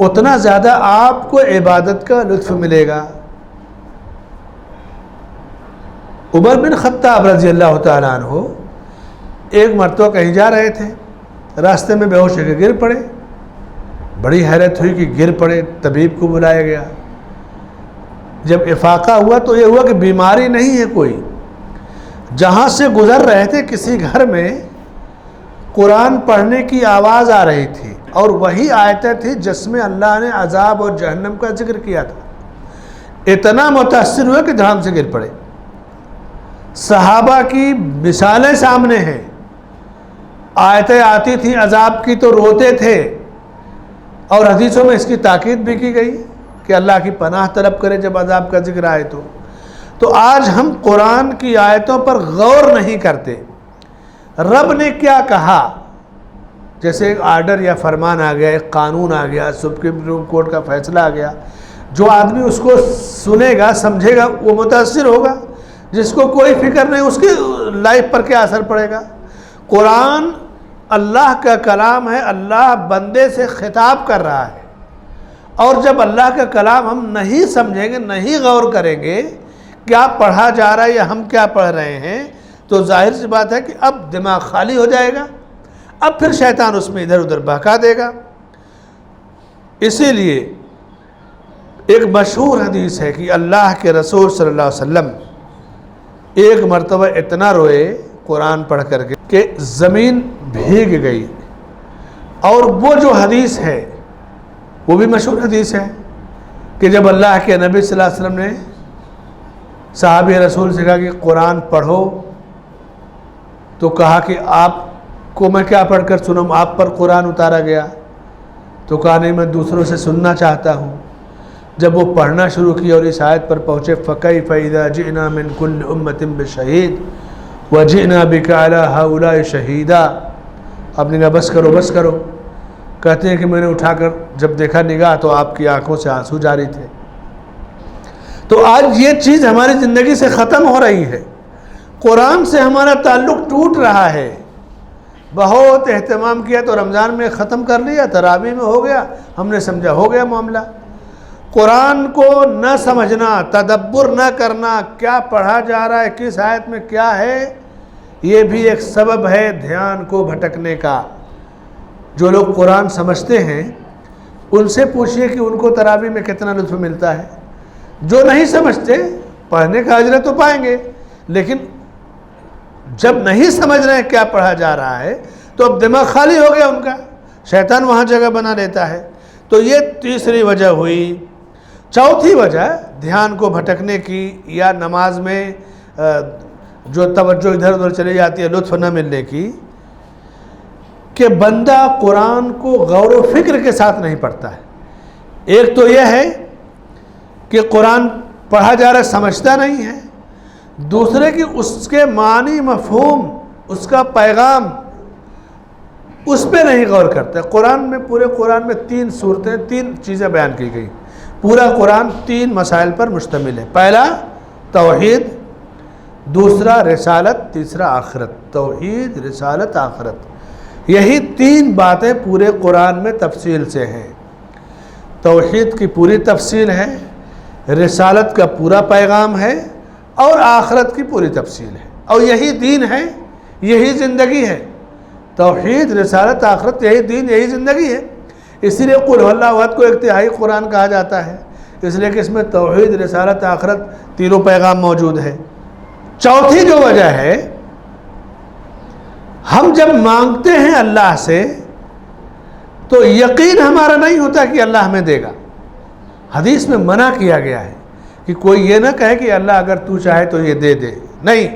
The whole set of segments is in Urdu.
اتنا زیادہ آپ کو عبادت کا لطف ملے گا۔ عمر بن خطاب رضی اللہ تعالیٰ عنہ ایک مرتبہ کہیں جا رہے تھے، راستے میں بے ہوش ہو کے گر پڑے۔ بڑی حیرت ہوئی کہ گر پڑے، طبیب کو بلایا گیا۔ جب افاقہ ہوا تو یہ ہوا کہ بیماری نہیں ہے کوئی، جہاں سے گزر رہے تھے کسی گھر میں قرآن پڑھنے کی آواز آ رہی تھی، اور وہی آیتیں تھیں جس میں اللہ نے عذاب اور جہنم کا ذکر کیا تھا۔ اتنا متاثر ہوئے کہ دھام سے گر پڑے۔ صحابہ کی مثالیں سامنے ہیں، آیتیں آتی تھیں عذاب کی تو روتے تھے، اور حدیثوں میں اس کی تاکید بھی کی گئی کہ اللہ کی پناہ طلب کرے جب عذاب کا ذکر آئے تو آج ہم قرآن کی آیتوں پر غور نہیں کرتے۔ رب نے کیا کہا، جیسے ایک آرڈر یا فرمان آ گیا، ایک قانون آ گیا، سپریم کورٹ کا فیصلہ آ گیا، جو آدمی اس کو سنے گا سمجھے گا وہ متاثر ہوگا، جس کو کوئی فکر نہیں اس کی لائف پر کیا اثر پڑے گا۔ قرآن اللہ کا کلام ہے، اللہ بندے سے خطاب کر رہا ہے، اور جب اللہ کا کلام ہم نہیں سمجھیں گے، نہیں غور کریں گے کیا پڑھا جا رہا ہے یا ہم کیا پڑھ رہے ہیں، تو ظاہر سی بات ہے کہ اب دماغ خالی ہو جائے گا، اب پھر شیطان اس میں ادھر ادھر بہکا دے گا۔ اسی لیے ایک مشہور حدیث ہے کہ اللہ کے رسول صلی اللہ علیہ وسلم ایک مرتبہ اتنا روئے قرآن پڑھ کر کے کہ زمین بھیگ گئی، اور وہ جو حدیث ہے وہ بھی مشہور حدیث ہے کہ جب اللہ کے نبی صلی اللہ علیہ وسلم نے صحابی رسول سے کہا کہ قرآن پڑھو، تو کہا کہ آپ کو میں کیا پڑھ کر سنوں، آپ پر قرآن اتارا گیا؟ تو کہا نہیں، میں دوسروں سے سننا چاہتا ہوں۔ جب وہ پڑھنا شروع کیا اور اس آیت پر پہنچے فَكَيْفَ إِذَا جِئْنَا مِنْ كُلِّ أُمَّةٍ بِشَهِيدٍ وَجِئْنَا بِكَ عَلَى هَؤُلَاءِ شَهِيدًا، آپ نے کہا بس کرو بس کرو۔ کہتے ہیں کہ میں نے اٹھا کر جب دیکھا نگاہ تو آپ کی آنکھوں سے آنسو جاری تھے۔ تو آج یہ چیز ہماری زندگی سے ختم ہو رہی ہے، قرآن سے ہمارا تعلق ٹوٹ رہا ہے۔ بہت اہتمام کیا تو رمضان میں ختم کر لیا، تراویح میں ہو گیا، ہم نے سمجھا ہو گیا معاملہ۔ قرآن کو نہ سمجھنا، تدبر نہ کرنا، کیا پڑھا جا رہا ہے، کس آیت میں کیا ہے، یہ بھی ایک سبب ہے دھیان کو بھٹکنے کا۔ جو لوگ قرآن سمجھتے ہیں ان سے پوچھئے کہ ان کو تراویح میں کتنا لطف ملتا ہے۔ جو نہیں سمجھتے پڑھنے کا اجر تو پائیں گے، لیکن جب نہیں سمجھ رہے ہیں کیا پڑھا جا رہا ہے تو اب دماغ خالی ہو گیا ان کا، شیطان وہاں جگہ بنا لیتا ہے۔ تو یہ تیسری وجہ ہوئی۔ چوتھی وجہ دھیان کو بھٹکنے کی یا نماز میں جو توجہ ادھر ادھر چلی جاتی ہے لطف نہ ملنے کی، کہ بندہ قرآن کو غور و فکر کے ساتھ نہیں پڑھتا ہے۔ ایک تو یہ ہے کہ قرآن پڑھا جا رہا ہے سمجھتا نہیں ہے، دوسرے کہ اس کے معنی مفہوم، اس کا پیغام اس پہ نہیں غور کرتا ہے۔ قرآن میں، پورے قرآن میں 3 صورتیں، 3 چیزیں بیان کی گئی۔ پورا قرآن 3 مسائل پر مشتمل ہے۔ پہلا توحید، دوسرا رسالت، تیسرا آخرت۔ توحید، رسالت، آخرت، یہی 3 باتیں پورے قرآن میں تفصیل سے ہیں۔ توحید کی پوری تفصیل ہے، رسالت کا پورا پیغام ہے، اور آخرت کی پوری تفصیل ہے، اور یہی دین ہے، یہی زندگی ہے۔ توحید، رسالت، آخرت، یہی دین، یہی زندگی ہے۔ اسی لیے قل هو اللہ احد کو ایک تہائی قرآن کہا جاتا ہے، اس لیے کہ اس میں توحید، رسالت، آخرت، تینوں پیغام موجود ہے۔ چوتھی جو وجہ ہے، ہم جب مانگتے ہیں اللہ سے تو یقین ہمارا نہیں ہوتا کہ اللہ ہمیں دے گا۔ حدیث میں منع کیا گیا ہے کہ کوئی یہ نہ کہے کہ اللہ اگر تو چاہے تو یہ دے دے، نہیں۔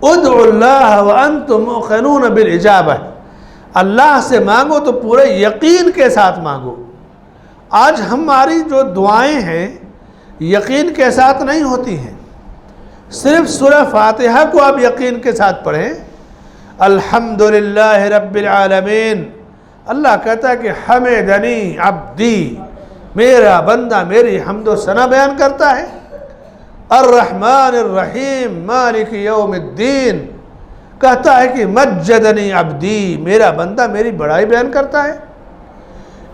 ادعوا اللہ وانتم موقنون بالاجابہ، اللہ سے مانگو تو پورے یقین کے ساتھ مانگو۔ آج ہماری جو دعائیں ہیں یقین کے ساتھ نہیں ہوتی ہیں۔ صرف سورہ فاتحہ کو آپ یقین کے ساتھ پڑھیں، الحمدللہ رب العالمین، اللہ کہتا ہے کہ حمدنی عبدی، میرا بندہ میری حمد و ثنا بیان کرتا ہے۔ الرحمن الرحیم مالک یوم الدین، کہتا ہے کہ مجدنی عبدی، میرا بندہ میری بڑائی بیان کرتا ہے۔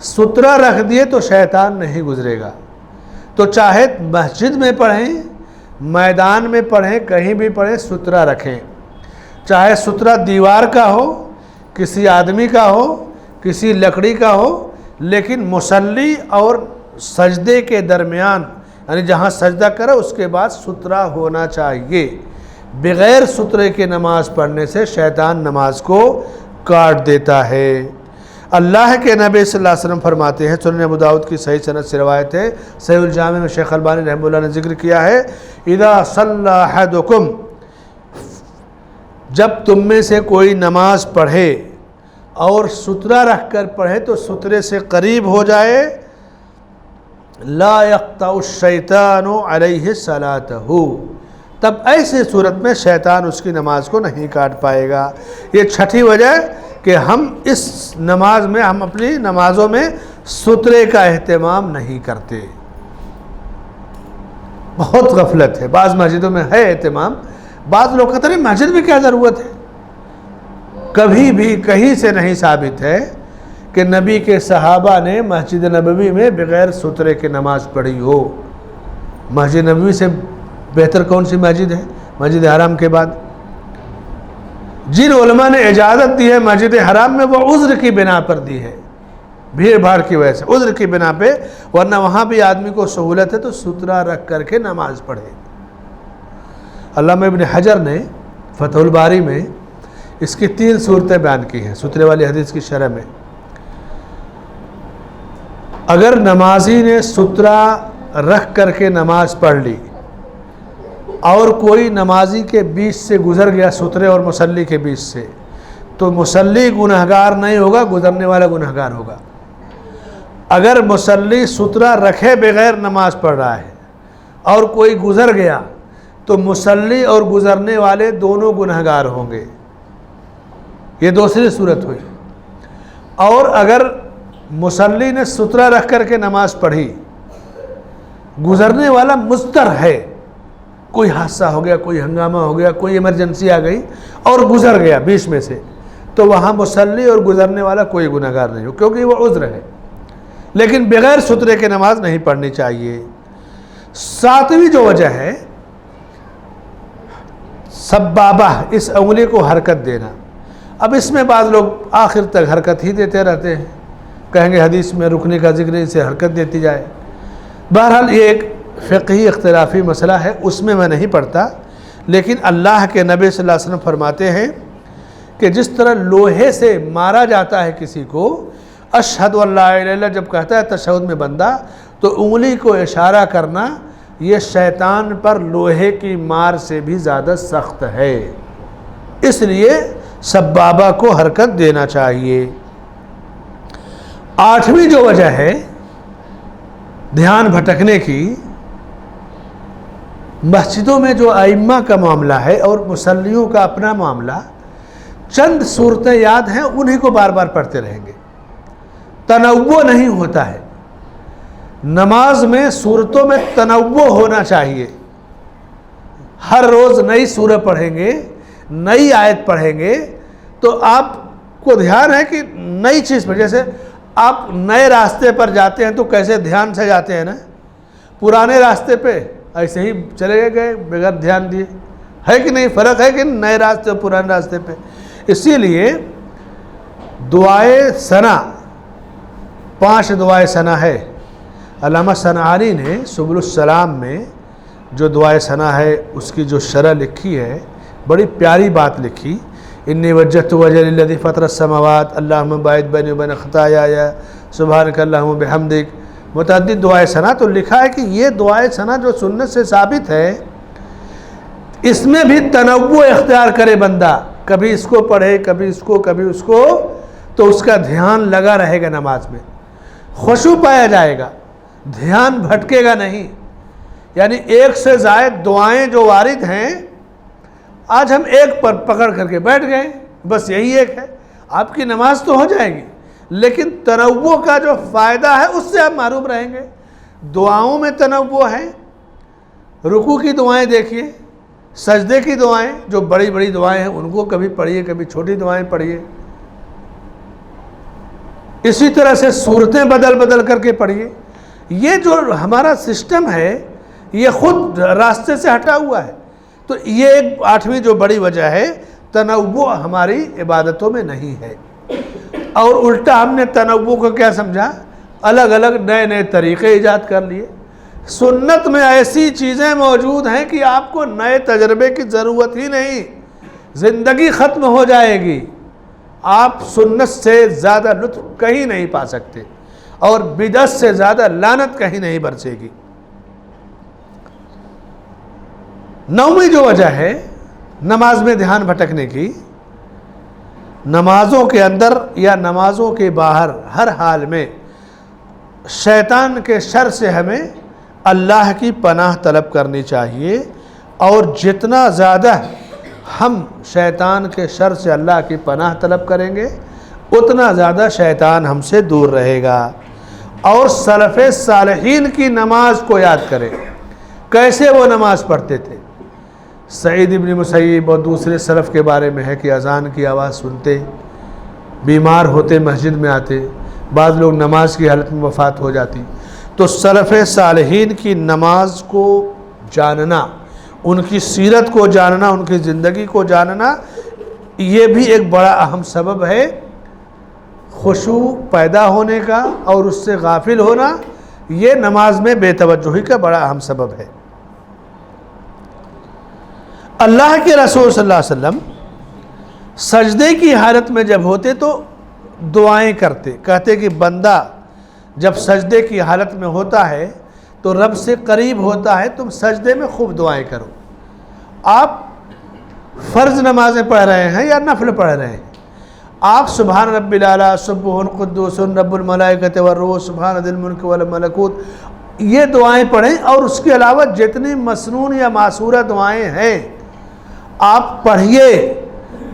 سترہ رکھ دیے تو شیطان نہیں گزرے گا. تو چاہے مسجد میں پڑھیں، میدان میں پڑھیں، کہیں بھی پڑھیں، سترہ رکھیں. چاہے سترہ دیوار کا ہو، کسی آدمی کا ہو، کسی لکڑی کا ہو، لیکن مصلی اور سجدے کے درمیان، یعنی جہاں سجدہ کرے اس کے بعد سترہ ہونا چاہیے. بغیر سترے کے نماز پڑھنے سے شیطان نماز کو کاٹ دیتا ہے. اللہ کے نبی صلی اللہ علیہ وسلم فرماتے ہیں، سنن ابو داؤد کی صحیح سند سے روایت ہے، صحیح الجامع میں شیخ البانی رحمہ اللہ نے ذکر کیا ہے، اذا صلی احدکم، جب تم میں سے کوئی نماز پڑھے اور سترہ رکھ کر پڑھے تو سترے سے قریب ہو جائے، لا یقطع الشیطان علیہ صلاتہ، تب ایسے صورت میں شیطان اس کی نماز کو نہیں کاٹ پائے گا. یہ چھٹی وجہ کہ ہم اس نماز میں، ہم اپنی نمازوں میں سترے کا اہتمام نہیں کرتے. بہت غفلت ہے. بعض مسجدوں میں ہے اہتمام، بعض لوگ کہتے ہیں مسجد میں کیا ضرورت ہے. کبھی بھی کہیں سے نہیں ثابت ہے کہ نبی کے صحابہ نے مسجد نبوی میں بغیر سترے کے نماز پڑھی ہو. مسجد نبوی سے بہتر کون سی مسجد ہے؟ مسجد حرام کے بعد. جن علماء نے اجازت دی ہے مسجد حرام میں، وہ عذر کی بنا پر دی ہے، بھیڑ بھاڑ کی وجہ سے، عذر کی بنا پہ، ورنہ وہاں بھی آدمی کو سہولت ہے تو سترہ رکھ کر کے نماز پڑھے. علامہ ابن حجر نے فتح الباری میں اس کی 3 صورتیں بیان کی ہیں سترے والی حدیث کی شرح میں. اگر نمازی نے سترہ رکھ کر کے نماز پڑھ لی اور کوئی نمازی کے بیچ سے گزر گیا سترے اور مصلی کے بیچ سے، تو مصلی گنہگار نہیں ہوگا، گزرنے والا گنہگار ہوگا. اگر مصلی سترہ رکھے بغیر نماز پڑھ رہا ہے اور کوئی گزر گیا تو مصلی اور گزرنے والے دونوں گنہگار ہوں گے. یہ دوسری صورت ہوئی. اور اگر مصلی نے سترہ رکھ کر کے نماز پڑھی، گزرنے والا مضطر ہے، کوئی حادثہ ہو گیا، کوئی ہنگامہ ہو گیا، کوئی ایمرجنسی آ گئی اور گزر گیا بیچ میں سے، تو وہاں مصلی اور گزرنے والا کوئی گنہگار نہیں ہو، کیونکہ وہ عذر ہے. لیکن بغیر سترے کے نماز نہیں پڑھنی چاہیے. 7ویں جو وجہ ہے، سبابہ، اس انگلی کو حرکت دینا. اب اس میں بعض لوگ آخر تک حرکت ہی دیتے رہتے ہیں، کہیں گے حدیث میں رکنے کا ذکر ہے، اسے حرکت دیتی جائے. بہرحال یہ ایک فقہی اختلافی مسئلہ ہے، اس میں نہیں پڑھتا. لیکن اللہ کے نبی صلی اللہ علیہ وسلم فرماتے ہیں کہ جس طرح لوہے سے مارا جاتا ہے کسی کو، اشہد ان لا الہ الا اللہ جب کہتا ہے تشہد میں بندہ، تو انگلی کو اشارہ کرنا یہ شیطان پر لوہے کی مار سے بھی زیادہ سخت ہے. اس لیے سبابہ کو حرکت دینا چاہیے. 8ویں جو وجہ ہے دھیان بھٹکنے کی، مسجدوں میں جو ائمہ کا معاملہ ہے اور مصلیوں کا اپنا معاملہ، چند صورتیں یاد ہیں انہیں کو بار بار پڑھتے رہیں گے. تنوع نہیں ہوتا ہے نماز میں، صورتوں میں تنوع ہونا چاہیے. ہر روز نئی سورہ پڑھیں گے، نئی آیت پڑھیں گے، تو آپ کو دھیان ہے کہ نئی چیز پر، جیسے آپ نئے راستے پر جاتے ہیں تو کیسے دھیان سے جاتے ہیں نا، پرانے راستے پہ ایسے ہی چلے گئے بغیر دھیان دیے. ہے کہ نہیں؟ فرق ہے کہ نئے راستے اور پرانے راستے پہ. اسی لیے دعائے ثنا، 5 دعائے ثنا ہے. علامہ صنعانی نے سبل السلام میں جو دعائے ثنا ہے اس کی جو شرح لکھی ہے، بڑی پیاری بات لکھی. انی وجہت وجہی للذی فطر السماوات اللہم باعث بینی وبین خطایایا سبحانک اللہم بحمدک. متعدد دعائے ثنا. تو لکھا ہے کہ یہ دعائے ثنا جو سنت سے ثابت ہے، اس میں بھی تنوع اختیار کرے بندہ، کبھی اس کو پڑھے، کبھی اس کو، کبھی اس کو، تو اس کا دھیان لگا رہے گا نماز میں، خشوع پایا جائے گا، دھیان بھٹکے گا نہیں. یعنی ایک سے زائد دعائیں جو وارد ہیں، آج ہم ایک پر پکڑ کر کے بیٹھ گئے، بس یہی ایک ہے، آپ کی نماز تو ہو جائے گی، لیکن تنوع کا جو فائدہ ہے اس سے آپ محروم رہیں گے. دعاؤں میں تنوع ہے. رکوع کی دعائیں دیکھیے، سجدے کی دعائیں جو بڑی بڑی دعائیں ہیں ان کو کبھی پڑھیے، کبھی چھوٹی دعائیں پڑھیے. اسی طرح سے صورتیں بدل بدل کر کے پڑھیے. یہ جو ہمارا سسٹم ہے یہ خود راستے سے ہٹا ہوا ہے. تو یہ ایک 8ویں جو بڑی وجہ ہے، تنوع ہماری عبادتوں میں نہیں ہے. اور الٹا ہم نے تنوع کو کیا سمجھا؟ الگ الگ نئے نئے طریقے ایجاد کر لیے. سنت میں ایسی چیزیں موجود ہیں کہ آپ کو نئے تجربے کی ضرورت ہی نہیں، زندگی ختم ہو جائے گی، آپ سنت سے زیادہ لطف کہیں نہیں پا سکتے، اور بدعت سے زیادہ لعنت کہیں نہیں برسے گی. 9ویں جو وجہ ہے نماز میں دھیان بھٹکنے کی، نمازوں کے اندر یا نمازوں کے باہر ہر حال میں شیطان کے شر سے ہمیں اللہ کی پناہ طلب کرنی چاہیے. اور جتنا زیادہ ہم شیطان کے شر سے اللہ کی پناہ طلب کریں گے اتنا زیادہ شیطان ہم سے دور رہے گا. اور سلف صالحین کی نماز کو یاد کریں، کیسے وہ نماز پڑھتے تھے. سعید ابن مسیب اور دوسرے سلف کے بارے میں ہے کہ اذان کی آواز سنتے، بیمار ہوتے مسجد میں آتے، بعض لوگ نماز کی حالت میں وفات ہو جاتی. تو سلف صالحین کی نماز کو جاننا، ان کی سیرت کو جاننا، ان کی زندگی کو جاننا، یہ بھی ایک بڑا اہم سبب ہے خشوع پیدا ہونے کا. اور اس سے غافل ہونا یہ نماز میں بے توجہی کا بڑا اہم سبب ہے. اللہ کے رسول صلی اللہ علیہ وسلم سجدے کی حالت میں جب ہوتے تو دعائیں کرتے، کہتے کہ بندہ جب سجدے کی حالت میں ہوتا ہے تو رب سے قریب ہوتا ہے، تم سجدے میں خوب دعائیں کرو. آپ فرض نمازیں پڑھ رہے ہیں یا نفل پڑھ رہے ہیں، آپ سبحان رب العلیٰ، سبح قدوس رب الملائکۃ والروح، سبحان ذی الملک والملکوت، یہ دعائیں پڑھیں. اور اس کے علاوہ جتنی مسنون یا معصورہ دعائیں ہیں آپ پڑھیے،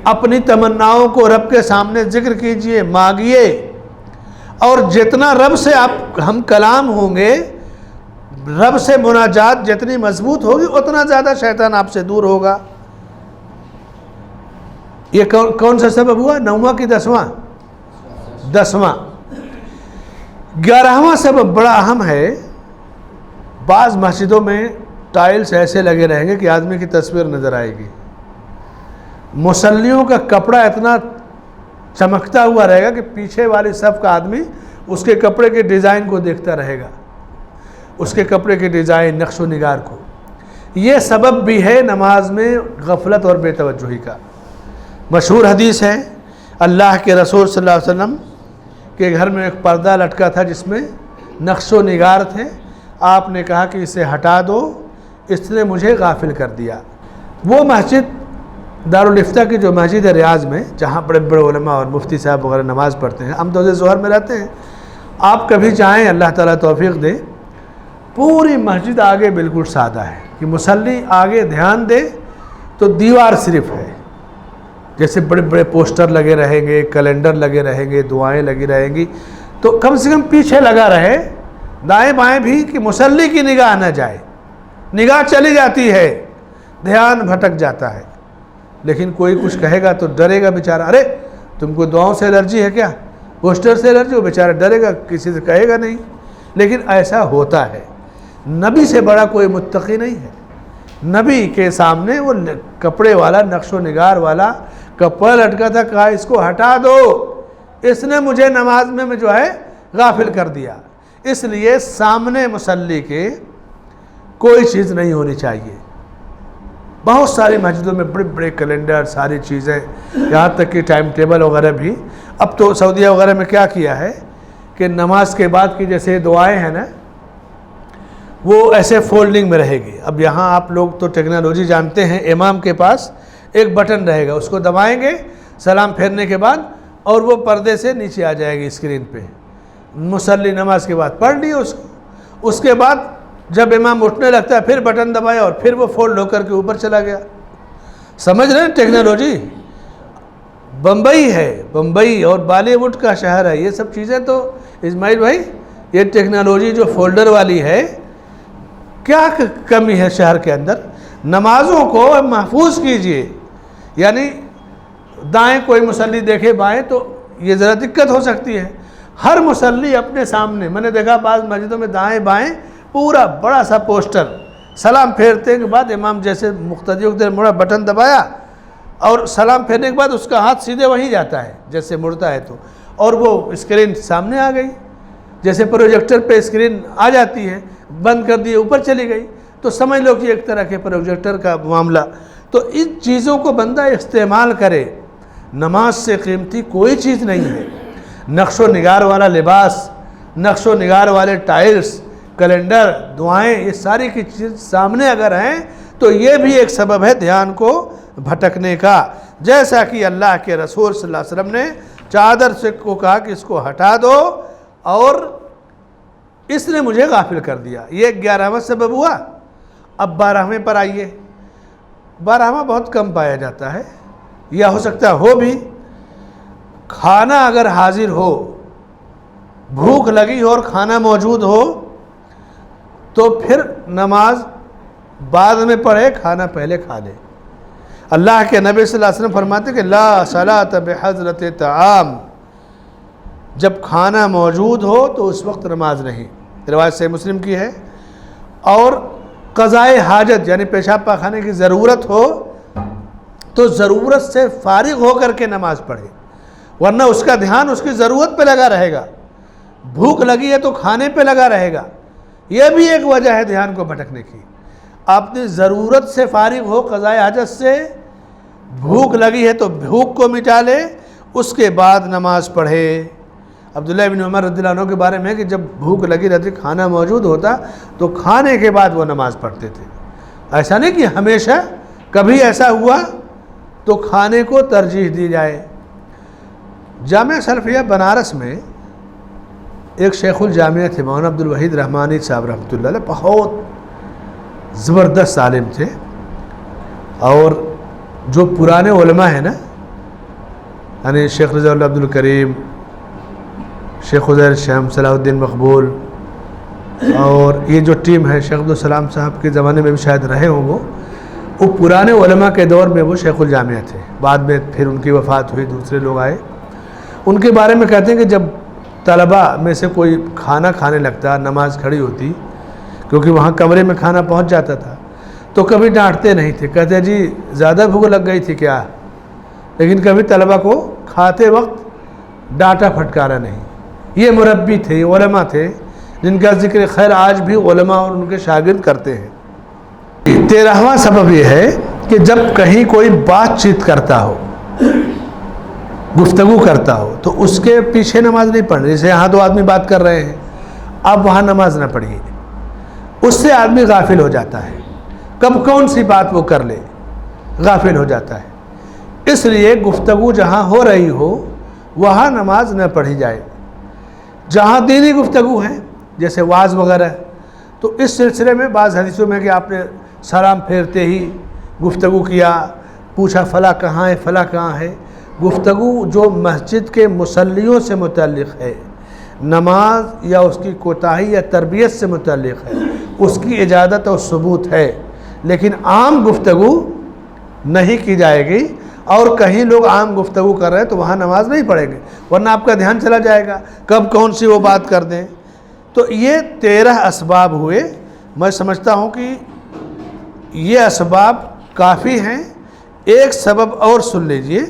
اپنی تمناؤں کو رب کے سامنے ذکر کیجئے، مانگیے. اور جتنا رب سے ہم کلام ہوں گے، رب سے مناجات جتنی مضبوط ہوگی اتنا زیادہ شیطان آپ سے دور ہوگا. یہ کون سا سبب ہوا؟ 9واں کی 10واں؟ 10واں. 11واں سبب بڑا اہم ہے. بعض مسجدوں میں ٹائلز ایسے لگے رہیں گے کہ آدمی کی تصویر نظر آئے گی، مصلیوں کا کپڑا اتنا چمکتا ہوا رہے گا کہ پیچھے والی صف کا آدمی اس کے کپڑے کے ڈیزائن کو دیکھتا رہے گا، اس کے کپڑے کے ڈیزائن، نقش و نگار کو. یہ سبب بھی ہے نماز میں غفلت اور بے توجہی کا. مشہور حدیث ہے، اللہ کے رسول صلی اللہ علیہ وسلم کے گھر میں ایک پردہ لٹکا تھا جس میں نقش و نگار تھے. آپ نے کہا کہ اسے ہٹا دو، اس نے مجھے غافل کر دیا. وہ مسجد دارالفتہ کی جو مسجد ہے ریاض میں، جہاں بڑے بڑے علماء اور مفتی صاحب وغیرہ نماز پڑھتے ہیں، ہم تو ظہر میں رہتے ہیں، آپ کبھی چاہیں اللہ تعالیٰ توفیق دے، پوری مسجد آگے بالکل سادہ ہے کہ مصلی آگے دھیان دے تو دیوار صرف ہے. جیسے بڑے بڑے پوسٹر لگے رہیں گے، کیلنڈر لگے رہیں گے، دعائیں لگی رہیں گی، تو کم سے کم پیچھے لگا رہے دائیں بائیں بھی کہ مصلی کی نگاہ نہ جائے. نگاہ چلی جاتی ہے، دھیان بھٹک جاتا ہے. لیکن کوئی کچھ کہے گا تو ڈرے گا بیچارہ، ارے تم کو دعاؤں سے الرجی ہے کیا، پوسٹر سے الرجی؟ وہ بیچارہ ڈرے گا، کسی سے کہے گا نہیں. لیکن ایسا ہوتا ہے. نبی سے بڑا کوئی متقی نہیں ہے. نبی کے سامنے وہ کپڑے والا، نقش و نگار والا کپڑا لٹکا تھا، کہا اس کو ہٹا دو، اس نے مجھے نماز میں جو ہے غافل کر دیا. اس لیے سامنے مصلی کے کوئی چیز نہیں ہونی چاہیے. بہت ساری مسجدوں میں بڑے بڑے کیلنڈر، ساری چیزیں، یہاں تک کہ ٹائم ٹیبل وغیرہ بھی. اب تو سعودیہ وغیرہ میں کیا کیا ہے کہ نماز کے بعد کی جیسے دعائیں ہیں نا، وہ ایسے فولڈنگ میں رہے گی. اب یہاں آپ لوگ تو ٹیکنالوجی جانتے ہیں، امام کے پاس ایک بٹن رہے گا، اس کو دبائیں گے سلام پھیرنے کے بعد اور وہ پردے سے نیچے آ جائے گی اسکرین پہ. مصلی نماز کے بعد پڑھ لی اس کو، اس کے بعد جب امام اٹھنے لگتا ہے پھر بٹن دبایا اور پھر وہ فولڈ ہو کر کے اوپر چلا گیا. سمجھ رہے ہیں ٹیکنالوجی؟ بمبئی ہے، بمبئی اور بالی ووڈ کا شہر ہے. یہ سب چیزیں تو اسماعیل بھائی، یہ ٹیکنالوجی جو فولڈر والی ہے، کیا کمی ہے شہر کے اندر؟ نمازوں کو محفوظ کیجئے. یعنی دائیں کوئی مصلی دیکھے بائیں تو یہ ذرا دقت ہو سکتی ہے. ہر مصلی اپنے سامنے، میں نے دیکھا بعض مسجدوں میں دائیں بائیں پورا بڑا سا پوسٹر، سلام پھیرتے کے بعد امام جیسے مقتدی کو مڑا بٹن دبایا اور سلام پھیرنے کے بعد اس کا ہاتھ سیدھے وہیں جاتا ہے جیسے مڑتا ہے تو، اور وہ اسکرین سامنے آ گئی، جیسے پروجیکٹر پہ اسکرین آ جاتی ہے، بند کر دی اوپر چلی گئی، تو سمجھ لو کہ ایک طرح کے پروجیکٹر کا معاملہ۔ تو ان چیزوں کو بندہ استعمال کرے، نماز سے قیمتی کوئی چیز نہیں ہے۔ نقش و نگار والا لباس، نقش و نگار والے ٹائلز، کیلنڈر، دعائیں، یہ ساری کی چیز سامنے اگر ہیں تو یہ بھی ایک سبب ہے دھیان کو بھٹکنے کا، جیسا کہ اللہ کے رسول صلی اللہ علیہ وسلم نے چادر سے کو کہا کہ اس کو ہٹا دو اور اس نے مجھے غافل کر دیا۔ یہ 11واں سبب ہوا۔ اب 12ویں پر آئیے۔ 12واں بہت کم پایا جاتا ہے، یا ہو سکتا ہو بھی۔ کھانا اگر حاضر ہو، بھوک لگی ہو اور کھانا موجود ہو تو پھر نماز بعد میں پڑھے، کھانا پہلے کھا لے۔ اللہ کے نبی صلی اللہ علیہ وسلم فرماتے کہ لا صلاۃ بحضرت طعام، جب کھانا موجود ہو تو اس وقت نماز نہیں، روایت صحیح مسلم کی ہے۔ اور قضائے حاجت یعنی پیشاب پاخانے کی ضرورت ہو تو ضرورت سے فارغ ہو کر کے نماز پڑھے، ورنہ اس کا دھیان اس کی ضرورت پہ لگا رہے گا۔ بھوک لگی ہے تو کھانے پہ لگا رہے گا، یہ بھی ایک وجہ ہے دھیان کو بھٹکنے کی۔ آپ نے ضرورت سے فارغ ہو، قضائے حاجت سے، بھوک لگی ہے تو بھوک کو مٹا لے، اس کے بعد نماز پڑھے۔ عبداللہ بن عمر رضی اللہ عنہ کے بارے میں ہے کہ جب بھوک لگی رہتی، کھانا موجود ہوتا تو کھانے کے بعد وہ نماز پڑھتے تھے۔ ایسا نہیں کہ ہمیشہ، کبھی ایسا ہوا تو کھانے کو ترجیح دی جائے۔ جامعہ سلفیہ بنارس میں ایک شیخ الجامعہ تھے، مولانا عبدالوحید رحمانی صاحب رحمۃ اللہ علیہ، بہت زبردست عالم تھے، اور جو پرانے علماء ہیں نا، یعنی شیخ رضا اللہ عبدالکریم، شیخ عزیر شام صلاح الدین مقبول، اور یہ جو ٹیم ہے شیخ عبدالسلام صاحب کے زمانے میں بھی شاید رہے ہوں، وہ پرانے علماء کے دور میں وہ شیخ الجامعہ تھے۔ بعد میں پھر ان کی وفات ہوئی، دوسرے لوگ آئے۔ ان کے بارے میں کہتے ہیں کہ جب طلباء میں سے کوئی کھانا کھانے لگتا، نماز کھڑی ہوتی، کیونکہ وہاں کمرے میں کھانا پہنچ جاتا تھا، تو کبھی ڈانٹتے نہیں تھے، کہتے جی زیادہ بھوک لگ گئی تھی کیا، لیکن کبھی طلباء کو کھاتے وقت ڈانٹا پھٹکارا نہیں۔ یہ مربی تھے، یہ علماء تھے جن کا ذکر خیر آج بھی علماء اور ان کے شاگرد کرتے ہیں۔ 13واں سبب یہ ہے کہ جب کہیں کوئی بات چیت کرتا ہو، گفتگو کرتا ہو، تو اس کے پیچھے نماز نہیں پڑھنی۔ جیسے یہاں دو آدمی بات کر رہے ہیں، آپ وہاں نماز نہ پڑھیے، اس سے آدمی غافل ہو جاتا ہے، کب کون سی بات وہ کر لے، غافل ہو جاتا ہے۔ اس لیے گفتگو جہاں ہو رہی ہو وہاں نماز نہ پڑھی جائے۔ جہاں دینی گفتگو ہے جیسے وعظ وغیرہ، تو اس سلسلے میں بعض حدیثوں میں کہ آپ نے سلام پھیرتے ہی گفتگو کیا، پوچھا فلاں کہاں ہے، فلاں کہاں ہے۔ گفتگو جو مسجد کے مصلیوں سے متعلق ہے، نماز یا اس کی کوتاہی یا تربیت سے متعلق ہے، اس کی اجازت اور ثبوت ہے، لیکن عام گفتگو نہیں کی جائے گی۔ اور کہیں لوگ عام گفتگو کر رہے ہیں تو وہاں نماز نہیں پڑھیں گے، ورنہ آپ کا دھیان چلا جائے گا، کب کون سی وہ بات کر دیں۔ تو یہ 13 اسباب ہوئے۔ میں سمجھتا ہوں کہ یہ اسباب کافی ہیں۔ ایک سبب اور سن لیجئے،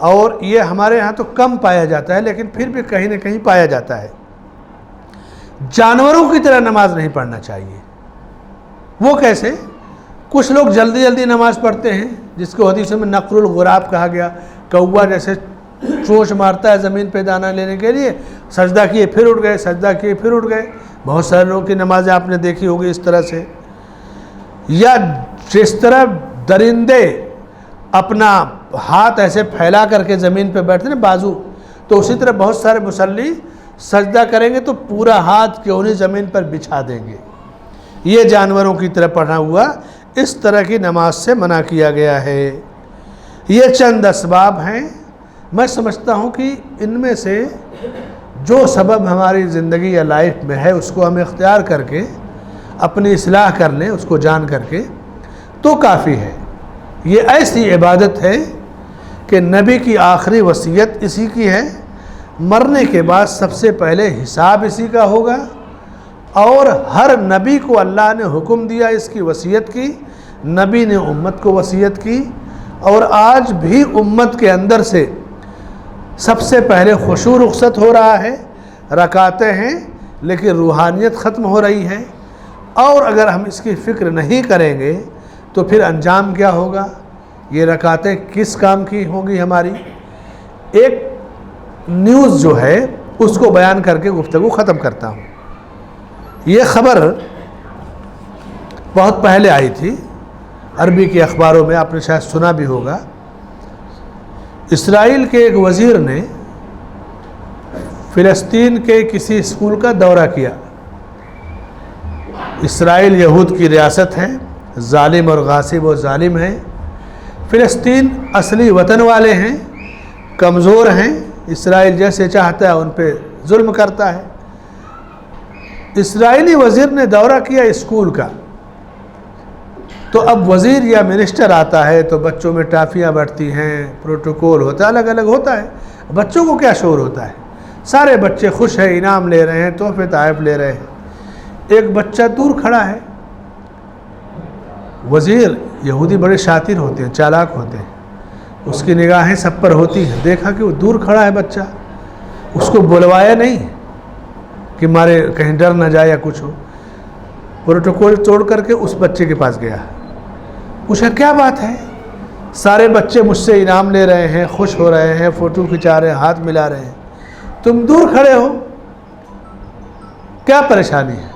اور یہ ہمارے ہاں تو کم پایا جاتا ہے لیکن پھر بھی کہیں نہ کہیں پایا جاتا ہے۔ جانوروں کی طرح نماز نہیں پڑھنا چاہیے۔ وہ کیسے؟ کچھ لوگ جلدی جلدی نماز پڑھتے ہیں، جس کو حدیث میں نقر الغراب کہا گیا، کوا جیسے چونچ مارتا ہے زمین پہ دانہ لینے کے لیے، سجدہ کیے پھر اٹھ گئے، سجدہ کیے پھر اٹھ گئے۔ بہت سارے لوگوں کی نمازیں آپ نے دیکھی ہوگی اس طرح سے۔ یا جس طرح درندے اپنا ہاتھ ایسے پھیلا کر کے زمین پہ بیٹھتے ہیں نا، بازو، تو اسی طرح بہت سارے مصلی سجدہ کریں گے تو پورا ہاتھ کیوں نہیں زمین پر بچھا دیں گے۔ یہ جانوروں کی طرح پڑھا ہوا، اس طرح کی نماز سے منع کیا گیا ہے۔ یہ چند اسباب ہیں۔ میں سمجھتا ہوں کہ ان میں سے جو سبب ہماری زندگی یا لائف میں ہے اس کو ہم اختیار کر کے اپنی اصلاح کر لیں، اس کو جان کر کے، تو کافی ہے۔ یہ ایسی عبادت ہے کہ نبی کی آخری وصیت اسی کی ہے، مرنے کے بعد سب سے پہلے حساب اسی کا ہوگا، اور ہر نبی کو اللہ نے حکم دیا اس کی وصیت کی، نبی نے امت کو وصیت کی، اور آج بھی امت کے اندر سے سب سے پہلے خشوع رخصت ہو رہا ہے، رکعتیں ہیں لیکن روحانیت ختم ہو رہی ہے، اور اگر ہم اس کی فکر نہیں کریں گے تو پھر انجام کیا ہوگا؟ یہ رکعتیں کس کام کی ہوں گی ہماری؟ ایک نیوز جو ہے اس کو بیان کر کے گفتگو ختم کرتا ہوں۔ یہ خبر بہت پہلے آئی تھی عربی کے اخباروں میں، آپ نے شاید سنا بھی ہوگا۔ اسرائیل کے ایک وزیر نے فلسطین کے کسی اسکول کا دورہ کیا۔ اسرائیل یہود کی ریاست ہے، ظالم اور غاصب و ظالم ہے۔ فلسطین اصلی وطن والے ہیں، کمزور ہیں، اسرائیل جیسے چاہتا ہے ان پہ ظلم کرتا ہے۔ اسرائیلی وزیر نے دورہ کیا اسکول کا، تو اب وزیر یا منسٹر آتا ہے تو بچوں میں ٹافیاں بٹتی ہیں، پروٹوکول ہوتا ہے، الگ الگ ہوتا ہے۔ بچوں کو کیا شعور ہوتا ہے؟ سارے بچے خوش ہیں، انعام لے رہے ہیں، تحفے تحائف لے رہے ہیں۔ ایک بچہ دور کھڑا ہے۔ وزیر یہودی بڑے شاطر ہوتے ہیں، چالاک ہوتے ہیں، اس کی نگاہیں سب پر ہوتی ہیں۔ دیکھا کہ وہ دور کھڑا ہے بچہ، اس کو بلوایا نہیں کہ مارے کہیں ڈر نہ جائے یا کچھ ہو۔ پروٹوکول توڑ کر کے اس بچے کے پاس گیا، پوچھا کیا بات ہے؟ سارے بچے مجھ سے انعام لے رہے ہیں، خوش ہو رہے ہیں، فوٹو کھنچا رہے ہیں، ہاتھ ملا رہے ہیں، تم دور کھڑے ہو، کیا پریشانی ہے؟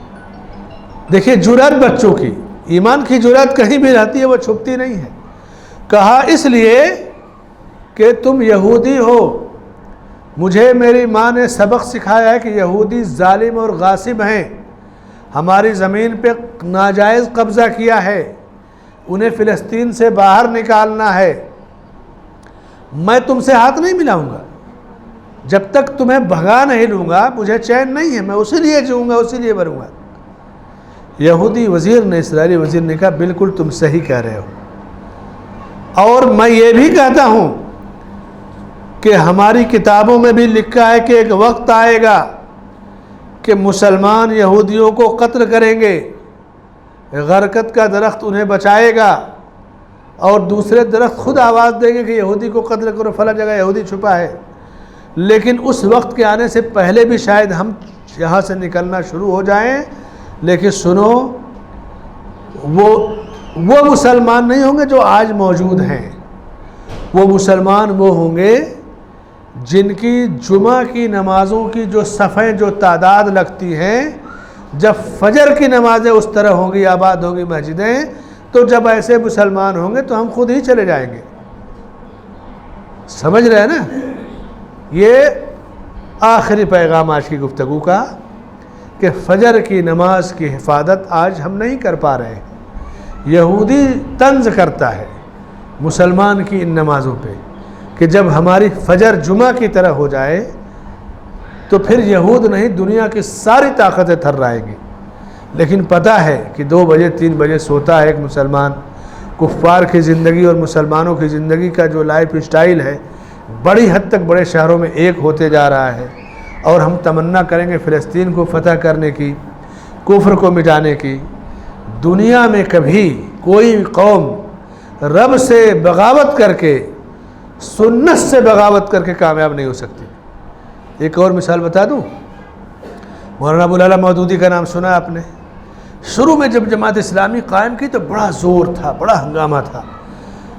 دیکھیے جرأت بچوں کی، ایمان کی جرأت کہیں بھی رہتی ہے، وہ چھپتی نہیں ہے۔ کہا اس لیے کہ تم یہودی ہو، مجھے میری ماں نے سبق سکھایا ہے کہ یہودی ظالم اور غاصب ہیں، ہماری زمین پہ ناجائز قبضہ کیا ہے، انہیں فلسطین سے باہر نکالنا ہے۔ میں تم سے ہاتھ نہیں ملاؤں گا، جب تک تمہیں بھگا نہیں لوں گا مجھے چین نہیں ہے، میں اسی لیے جیوں گا، اسی لیے مروں گا۔ یہودی وزیر نے، اسرائیلی وزیر نے کہا بالکل تم صحیح کہہ رہے ہو، اور میں یہ بھی کہتا ہوں کہ ہماری کتابوں میں بھی لکھا ہے کہ ایک وقت آئے گا کہ مسلمان یہودیوں کو قتل کریں گے، غرقت کا درخت انہیں بچائے گا، اور دوسرے درخت خود آواز دیں گے کہ یہودی کو قتل کرو، فلاں جگہ یہودی چھپا ہے۔ لیکن اس وقت کے آنے سے پہلے بھی شاید ہم یہاں سے نکلنا شروع ہو جائیں، لیکن سنو، وہ مسلمان نہیں ہوں گے جو آج موجود ہیں، وہ مسلمان وہ ہوں گے جن کی جمعہ کی نمازوں کی جو صفیں، جو تعداد لگتی ہیں، جب فجر کی نمازیں اس طرح ہوں گی، آباد ہوں گی مسجدیں، تو جب ایسے مسلمان ہوں گے تو ہم خود ہی چلے جائیں گے۔ سمجھ رہے ہیں نا؟ یہ آخری پیغام آج کی گفتگو کا، کہ فجر کی نماز کی حفاظت آج ہم نہیں کر پا رہے ہیں۔ یہودی طنز کرتا ہے مسلمان کی ان نمازوں پہ کہ جب ہماری فجر جمعہ کی طرح ہو جائے تو پھر یہود نہیں، دنیا کی ساری طاقتیں تھرائیں گی۔ لیکن پتہ ہے کہ 2 بجے 3 بجے سوتا ہے ایک مسلمان۔ کفار کی زندگی اور مسلمانوں کی زندگی کا جو لائف اسٹائل ہے بڑی حد تک بڑے شہروں میں ایک ہوتے جا رہا ہے، اور ہم تمنا کریں گے فلسطین کو فتح کرنے کی، کفر کو مٹانے کی۔ دنیا میں کبھی کوئی قوم رب سے بغاوت کر کے، سنت سے بغاوت کر کے کامیاب نہیں ہو سکتی۔ ایک اور مثال بتا دوں، مولانا ابو العلا مودودی کا نام سنا آپ نے؟ شروع میں جب جماعت اسلامی قائم کی تو بڑا زور تھا، بڑا ہنگامہ تھا،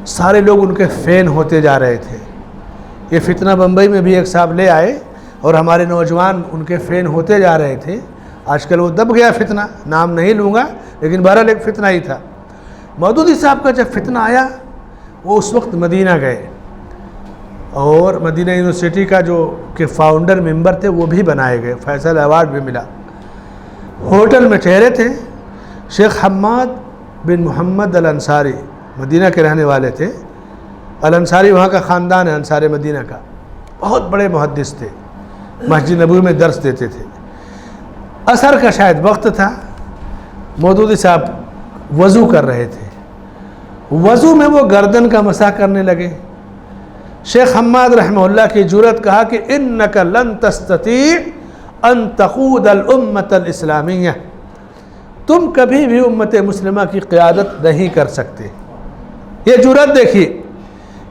سارے لوگ ان کے فین ہوتے جا رہے تھے۔ یہ فتنہ بمبئی میں بھی ایک صاحب لے آئے اور ہمارے نوجوان ان کے فین ہوتے جا رہے تھے۔ آج کل وہ دب گیا فتنہ، نام نہیں لوں گا، لیکن بہرحال ایک فتنہ ہی تھا۔ مودودی صاحب کا جب فتنہ آیا، وہ اس وقت مدینہ گئے، اور مدینہ یونیورسٹی کا جو کہ فاؤنڈر ممبر تھے وہ بھی بنائے گئے، فیصل ایوارڈ بھی ملا۔ ہوٹل میں ٹھہرے تھے، شیخ حماد بن محمد الانصاری مدینہ کے رہنے والے تھے۔ الانصاری وہاں کا خاندان ہے، انصار مدینہ کا، بہت بڑے محدث تھے، مسجد نبوی میں درس دیتے تھے۔ عصر کا شاید وقت تھا، مودودی صاحب وضو کر رہے تھے۔ وضو میں وہ گردن کا مسح کرنے لگے، شیخ حماد رحمہ اللہ کی جرأت کہا کہ انک لن تستطیع ان تقود الامت الاسلامیہ، تم کبھی بھی امت مسلمہ کی قیادت نہیں کر سکتے۔ یہ جرأت دیکھیے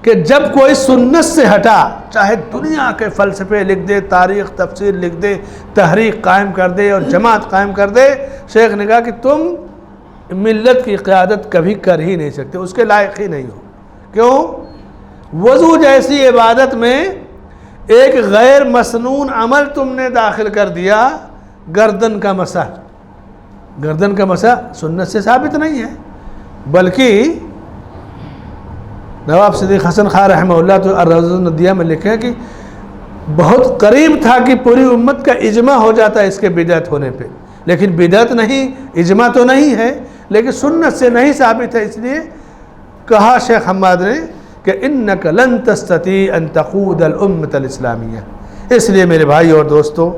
کہ جب کوئی سنت سے ہٹا، چاہے دنیا کے فلسفے لکھ دے، تاریخ تفسیر لکھ دے، تحریک قائم کر دے اور جماعت قائم کر دے، شیخ نے کہا کہ تم ملت کی قیادت کبھی کر ہی نہیں سکتے، اس کے لائق ہی نہیں ہو۔ کیوں؟ وضو جیسی عبادت میں ایک غیر مسنون عمل تم نے داخل کر دیا، گردن کا مسح۔ گردن کا مسح سنت سے ثابت نہیں ہے، بلکہ نواب صدیق حسن خان رحمہ اللہ تو الروضۃ الندیہ میں لکھے کہ بہت قریب تھا کہ پوری امت کا اجماع ہو جاتا ہے اس کے بدعت ہونے پہ، لیکن بدعت نہیں، اجماع تو نہیں ہے، لیکن سنت سے نہیں ثابت ہے، اس لیے کہا شیخ حماد نے کہ انک لن تستطیع ان تقود الامت الاسلامیہ۔ اس لیے میرے بھائی اور دوستو،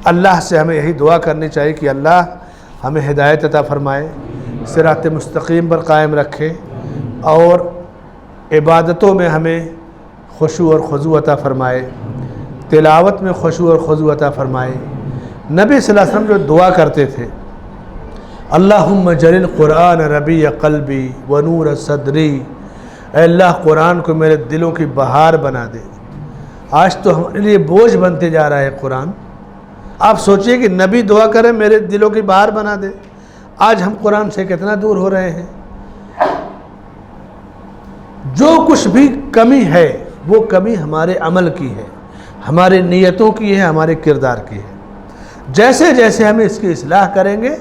اللہ سے ہمیں یہی دعا کرنی چاہیے کہ اللہ ہمیں ہدایت عطا فرمائے، صراط مستقیم پر قائم رکھے، اور عبادتوں میں ہمیں خشوع اور خضوع عطا فرمائے، تلاوت میں خشوع اور خضوع عطا فرمائے۔ نبی صلی اللہ علیہ وسلم جو دعا کرتے تھے، اللہم اجعل القرآن ربیع قلبی ونور صدری، اے اللہ قرآن کو میرے دلوں کی بہار بنا دے۔ آج تو ہمارے لیے بوجھ بنتے جا رہا ہے قرآن۔ آپ سوچئے کہ نبی دعا کرے میرے دلوں کی بہار بنا دے، آج ہم قرآن سے کتنا دور ہو رہے ہیں۔ جو کچھ بھی کمی ہے وہ کمی ہمارے عمل کی ہے، ہمارے نیتوں کی ہے، ہمارے کردار کی ہے۔ جیسے جیسے ہم اس کی اصلاح کریں گے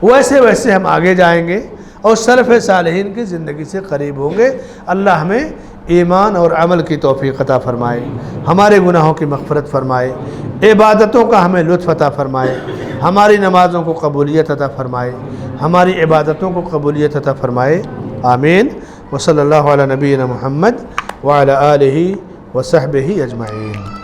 ویسے ویسے ہم آگے جائیں گے اور سلف صالحین کی زندگی سے قریب ہوں گے۔ اللہ ہمیں ایمان اور عمل کی توفیق عطا فرمائے، ہمارے گناہوں کی مغفرت فرمائے، عبادتوں کا ہمیں لطف عطا فرمائے، ہماری نمازوں کو قبولیت عطا فرمائے، ہماری عبادتوں کو قبولیت عطا فرمائے، آمین۔ وصلی اللہ علی نبینا محمد وعلی آلہ وصحبہ اجمعین۔